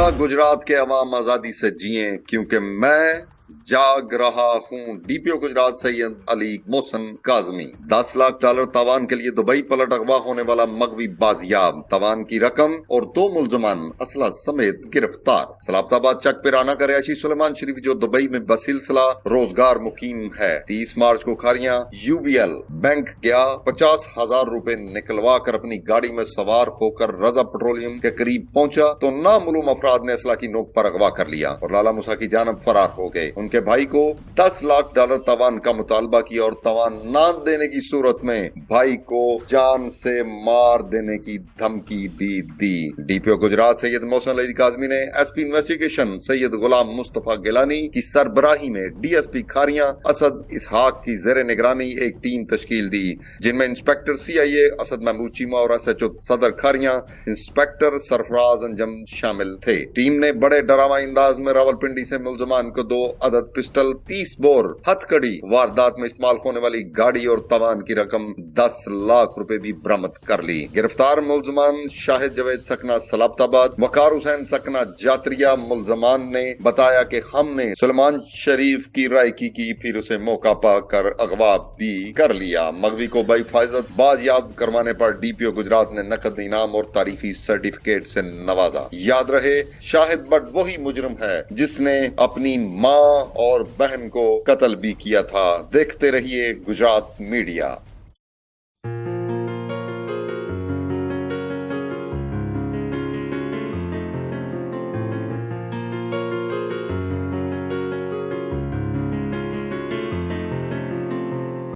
بولا गुजरात के अवाम आजादी से जिए क्योंकि मैं जाग रहा हूँ। डीपीओ गुजरात सैयद अली मोहसन काजमी। 10 लाख डॉलर तावान के लिए दुबई पलट अगवा होने वाला मगवी बाजियाब, तावान की रकम और 2 मुलजमान असला समेत गिरफ्तार। सलाबताबाद चक पे राना का रिहायशी सुलेमान शरीफ जो दुबई में बसिलसिला रोजगार मुकीम है, 30 मार्च को खारियां यूबीएल बैंक गया, 50,000 रुपए निकलवा कर अपनी गाड़ी में सवार होकर रजा पेट्रोलियम के करीब पहुंचा तो नामालूम अफराद ने असला की नोक पर अगवा कर लिया और लाला मूसा की जानब फरार हो गए। उनके भाई को 10 लाख डॉलर तावान का मुतालबा किया और तावान ना देने की सूरत में भाई को जान से मार देने की धमकी भी दी। डीपीओ गुजरात सैयद मोहसन अली काजमी ने एसपी इन्वेस्टिगेशन सैयद गुलाम मुस्तफा गिलानी की सरबराही में डीएसपी खारियां असद इसहाक की जेर निगरानी एक टीम तश्कील दी, जिनमें इंस्पेक्टर सीआईए असद महमूद चीमा और एसएचओ सदर खारियां इंस्पेक्टर सरफराज अंजम शामिल थे। टीम ने बड़े डरावा अंदाज में रावलपिंडी से मुलजमान को 2 अदद पिस्टल, 30 बोर हथकड़ी, वारदात में इस्तेमाल होने वाली गाड़ी और तवान की रकम 10 लाख रुपए भी बरामद कर ली। गिरफ्तार मुलजमान शाहिद जवेद सकना सलाबताबाद, वकार हुसैन सकना जातरिया। मुलजमान ने बताया कि हमने सुलेमान शरीफ की रायकी की, फिर उसे मौका पाकर अगवा भी कर लिया। मगवी को बहिफाजत बाजियाब करवाने पर डीपीओ गुजरात ने नकद इनाम और तारीफी सर्टिफिकेट से नवाजा। याद रहे, शाहिद बट वही मुजरिम है जिसने अपनी माँ और बहन को कत्ल भी किया था। देखते रहिए गुजरात मीडिया।